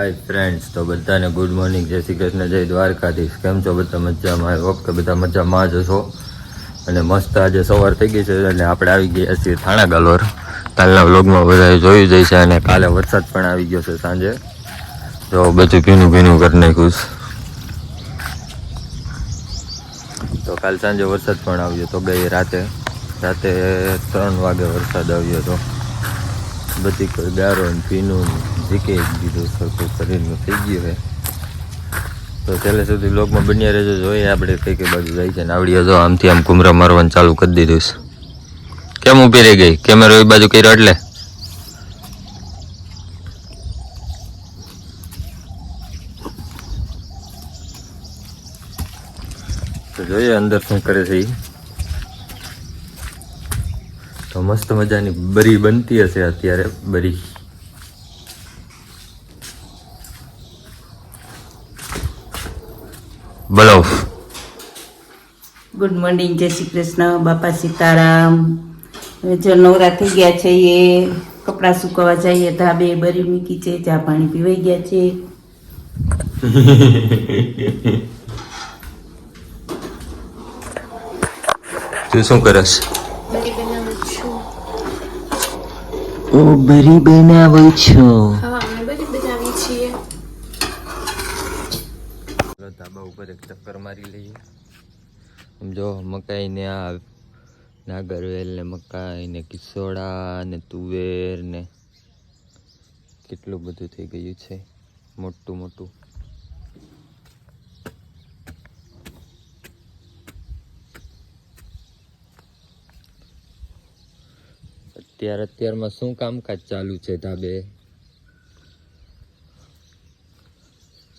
Hi friends, તો બધાને good morning, જય શ્રી કૃષ્ણ, જય દ્વારકાધીશ. કેમ છો બધા? મજામાં? હોપ કે બધા મજામાં જ છો. અને મસ્ત આજે સવાર થઈ ગઈ છે અને આપણે આવી ગયા છીએ થાણા ગાલોર. કાલના વ્લોગમાં બધા જોયું જાય છે અને કાલે વરસાદ પણ આવી ગયો છે સાંજે. તો બધું ભીનું ભીનું કરી નાખ્યું છે. તો કાલ સાંજે વરસાદ પણ આવ્યો તો ગઈ રાતે 3 વાગે વરસાદ આવ્યો હતો. બધી ગારો ને ભીનું જીકે દીધું સરખું શરીરનું થઈ ગયું છે. તો છેલ્લે સુધી બ્લોગમાં બન્યા રહેજો. જોઈએ આપણે કઈ કઈ બાજુ જાય છે ને આવડીએ જો આમથી આમ ઘૂમરા મારવાનું ચાલુ કરી દીધું છે. કેમ ઊભી રહી ગઈ? કેમેરો એ બાજુ કર્યો એટલે તો જોઈએ અંદર શું કરે છે. તો મસ્ત મજાની બરી બનતી હશે અત્યારે. બરી બોલો. ગુડ મોર્નિંગ, જય શ્રી કૃષ્ણ, બાપા સીતારામ. હવે જો નવરા થઈ ગયા છે, એ કપડાં સુકવવા જઈએ. ધાબે બરી મૂકી છે, ચા પાણી પીવાઈ ગયા છે. તું શું કરસ? બરી બનાવું છું. ઓ બરી બનાવું છું. હા, અમે બરી બનાવીએ છીએ. ધાબા ઉપર એક ચક્કર મારી લઈએ. સમજો મકાઈ ને આ નાગરવેલ ને મકાઈ ને કિસોડા ને તુવેર ને કેટલું બધું થઈ ગયું છે, મોટું મોટું. અત્યારમાં શું કામકાજ ચાલુ છે ધાબે?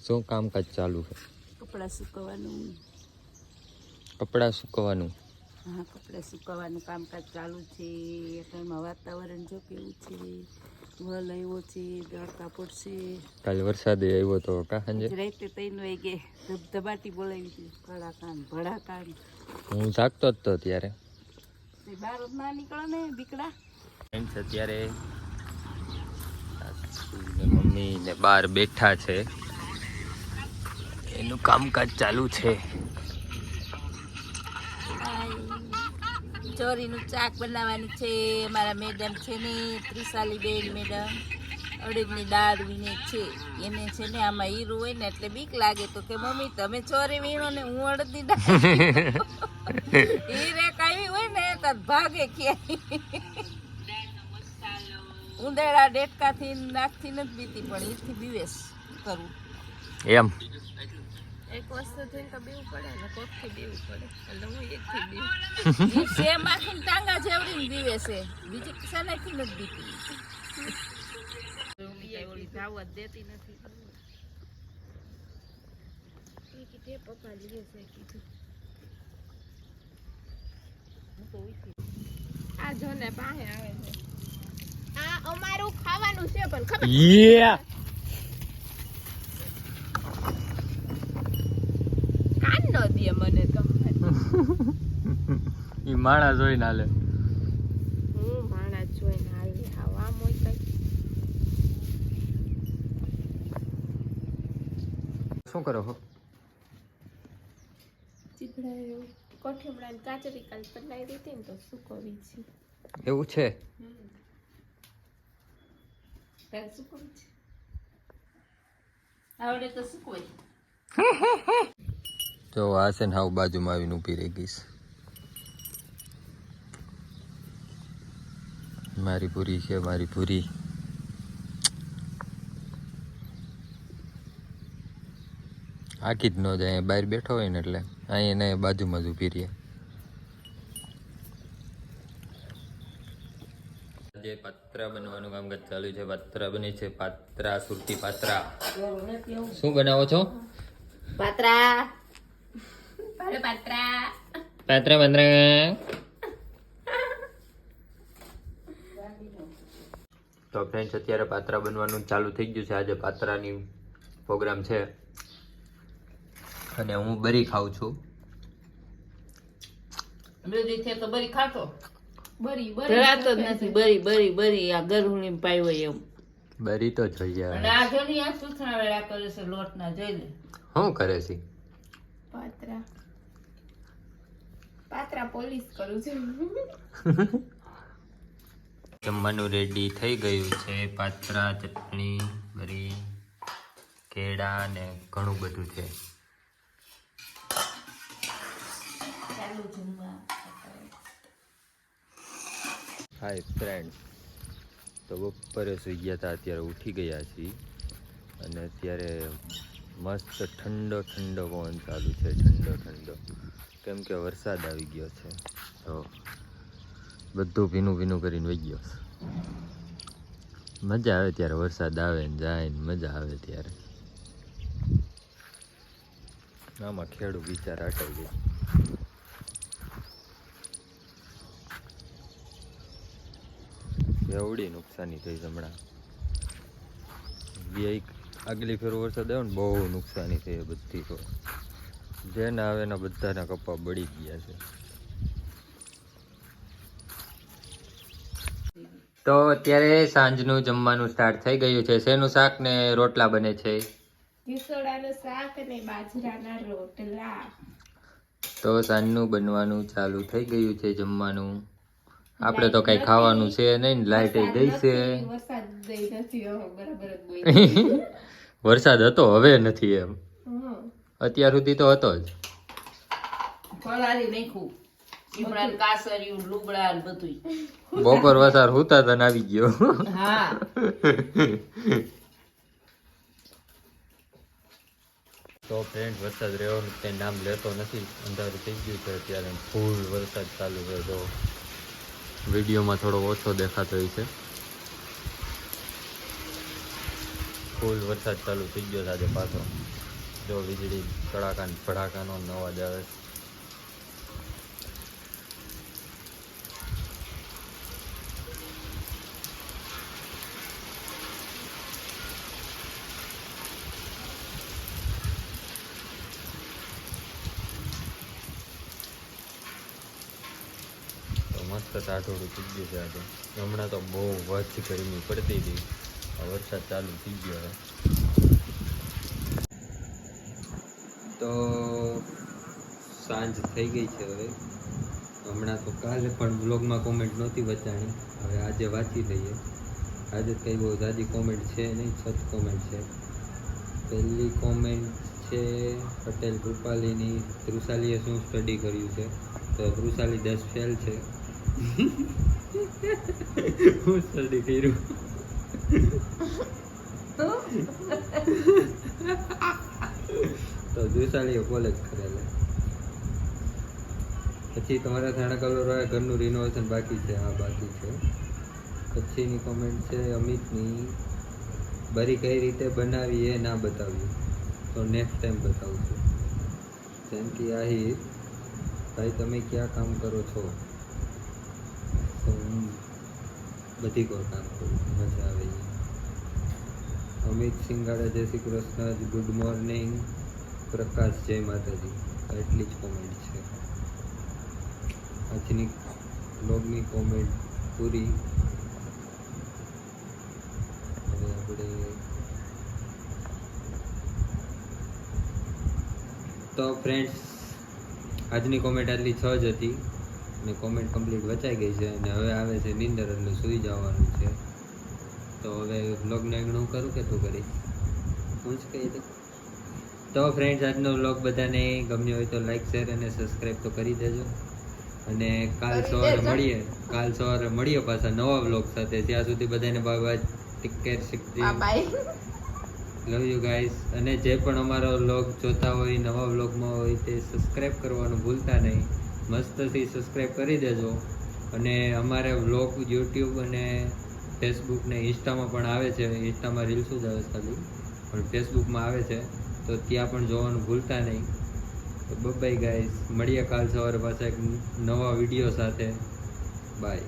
શું કામકાજ ચાલુ છે? કપડાં સુકવવાનું. કપડાં સુકવવાનું. હા, કપડાં સુકવવાનું કામકાજ ચાલુ છે. અત્યારમાં વાતાવરણ જો કેવું છે, વલ આવ્યો છે, તડકા પડશે. કાલે વરસાદ આવ્યો તો કા સાંજે રાતે 3 વાગે ધબધબાટી બોલાવી હતી, કડાકા ને ભડાકા. હું જાગતો જ તો ત્યારે. બહાર જ ના નીકળો ને દીકડા. અત્યારે મમ્મી ને બહાર બેઠા છે, એનું કામકાજ ચાલુ છે. ચોરીનું ચાક બનાવવાની છે. મારા મેડમ છે ને, ત્રિશાલીબેન મેડમ, અડદની દાળ વીણે છે. એને છે ને આમાં હીરું હોય ને એટલે બીક લાગે, તો કે મમ્મી તમે ચોરી વીણો ને હું અડદની દાળ. હીરે કાવી હોય ને તો ભાગે ક્યાંય. ઉંદેડા ડેટકાથી નાકથી નથી બીતી, પણ ઈથી બીવેશ કરું એમ. એક વસ્તુ થઈને તો બીવું પડે ને, કોકથી બીવું પડે. એટલે હું એકથી બીવું. સેમ આખી ટાંગા જેવડી બીવે છે, બીજી સનાથી નથી બીતી. જાવત દેતી નથી. કીધે પપ્પા લીએ છે કીધું. આ જો ને પાસે આવે છે. આ અમારું ખાવાનું છે પણ ખબર કાન ન દે મને તો. ઈ માણા જોઈને હાલે. હું માણા જોઈને હાલે. આવા મોય કઈ શું કરો છો? ચીકડા કોઠીમડા કાચરી કાલ પલાઈ દીધી ને તો સુકવી છે. એવું છે? સુકવી છે. આવડે તો સુકવાય. તો આ છે ને હાવ બાજુમાં આવીને ઊભી રહી ગઈશ. મારી પૂરી છે, મારી પૂરી. આખી જ ન જાય, બહાર બેઠો હોય ને એટલે અહીંયા ને બાજુમાં જ ઊભી રહે. જે પાત્રા બનવાનું કામકાજ ચાલુ છે. પાત્રા બને છે, પાત્રા સુરતી પાત્રા. શું બનાવો છો? પાત્રા. પાત્રા પાત્રા પાત્રા. તો ફ્રેન્ડ્સ, અત્યારે પાત્રા બનવાનું ચાલુ થઈ ગયું છે. આજે પાત્રાની પ્રોગ્રામ છે અને હું બરી ખાઉં છું. બરી છે તો બરી ખાતો. બરી ધરાતો જ નથી. બરી બરી બરી આ ગરહુણી પાઈ હોય એમ. બરી તો જોઈએ અને આ જો ની આ સુથરા વેળા કરે છે લોટના, જોઈ લે. શું કરે છે? પાત્રા પોલીસ કરું છું. જમવાનું રેડી થઈ ગયું છે. પાત્રા, ચટણી, બરી, કેળા ને ઘણું બધું છે. ચાલુ જમવા. હાય ફ્રેન્ડ, તો બપોરે સુઈ ગયા હતા, અત્યારે ઉઠી ગયા છીએ અને અત્યારે મસ્ત ઠંડો ઠંડો પવન ચાલુ છે, ઠંડો ઠંડો, કેમ કે વરસાદ આવી ગયો છે. તો બધું ભીનું ભીનું કરીને વહી ગયો. મજા આવે ત્યારે વરસાદ આવે ને જાય ને મજા આવે ત્યારે. આમાં ખેડૂત વિચાર અટાઈ ગઈ. એવડી નુકસાની થઈ હમણાં. આગલી ફેર વરસાદ આવ્યો ને બહુ નુકસાની થઈ બધી. તો જેના આવે એના બધાના કપા બળી ગયા છે. તો અત્યારે સાંજનું જમવાનું સ્ટાર્ટ થઈ ગયું છે. શેનું શાક ને રોટલા બને છે? ટીસોડાનું શાક અને બાજરાના રોટલા. તો સાંજનું બનવાનું ચાલુ થઈ ગયું છે જમવાનું. આપણે તો કઈ ખાવાનું છે નહીં, લાઈટ ગઈ છે. વરસાદ ગઈ નથી, બરાબર જ. વરસાદ હતો, હવે નથી એમ. અત્યાર સુધી તો હતો જ. ફરારી નાખ્યું, ઈમરાન કાસરિયું, લુગડા ને બધું. બપોર વસાર હુતા તને આવી ગયો. હા. તો ફ્રેન્ડ, વરસાદ રહેવાનું કંઈ નામ લેતો નથી. અંધારું થઈ ગયું છે અત્યારે, ફૂલ વરસાદ ચાલુ છે. તો વિડીયોમાં થોડો ઓછો દેખાતો હોય છે. ફૂલ વરસાદ ચાલુ થઈ ગયો આજે પાછો. જો વીજળી કડાકા ને ભડાકાનો અવાજ આવે. મસ્ત ટાઢોડું થઈ ગયું છે આજે. હમણાં તો બહુ વચ્ચ ગરમી પડતી હતી, વરસાદ ચાલુ થઈ ગયો હવે. તો સાંજ થઈ ગઈ છે હવે. હમણાં તો કાલે પણ બ્લોગમાં કોમેન્ટ નહોતી વચાણી, હવે આજે વાંચી લઈએ. આજે કંઈ બહુ જાજી કોમેન્ટ છે નહીં, 6 કોમેન્ટ છે. પહેલી કોમેન્ટ છે પટેલ રૂપાલીની. તૃષાલીએ શું સ્ટડી કર્યું છે? તો તૃષાલી 10 ફેલ છે. હું સ્ટડી કર્યું? તો તૃષાલીએ કોલેજ કરેલા. પછી તમારા થાણા કલર હોય, ઘરનું રિનોવેશન બાકી છે. હા, બાકી છે. પછીની કોમેન્ટ છે અમિતની. બરી કઈ રીતે બનાવી એ ના બતાવ્યું, તો નેક્સ્ટ ટાઈમ બતાવું છું. જેમ કે આહિર ભાઈ, તમે ક્યાં કામ કરો છો? તો હું બધી કોઈ કામ કરું છું, મજા આવે. અમિત સિંગાડા, જય શ્રી કૃષ્ણ, ગુડ મોર્નિંગ. પ્રકાશ, જય માતાજી. એટલી જ કોમેન્ટ છે. આજની બ્લોગની કોમેન્ટ પૂરી. હવે આપણે તો ફ્રેન્ડ્સ, આજની કોમેન્ટ આટલી 6 જ હતી અને કોમેન્ટ કમ્પ્લીટ વચાઈ ગઈ છે અને હવે આવે છે નીંદર, એટલે સૂઈ જવાનું છે. તો હવે વ્લોગને આગળ કરું કે તું કરીશ? હું જ કહી દઉં. તો ફ્રેન્ડ્સ, આજનો વ્લોગ બધાને ગમ્યો હોય તો લાઈક, શેર અને સબસ્ક્રાઈબ તો કરી દેજો. અને કાલ સવારે મળીએ પાછા નવા વ્લોગ સાથે. ત્યાં સુધી બધાને bye bye, take care, bye. Love you guys. અને જે પણ અમારો વ્લોગ જોતા હોય, નવા વ્લોગમાં હોય, તે સબસ્ક્રાઈબ કરવાનું ભૂલતા નહીં. મસ્તથી સબસ્ક્રાઈબ કરી દેજો. અને અમારે વ્લોગ યુટ્યુબ અને ફેસબુક ને ઇન્સ્ટામાં પણ આવે છે. ઇન્સ્ટામાં રીલ્સો જ આવે ખાલી, પણ ફેસબુકમાં આવે છે, તો ત્યાં પણ જોવાનું ભૂલતા નહીં. તો બાય ગાઈસ, મળીએ કાલ સવારે પાછા એક નવા વિડીયો સાથે. બાય.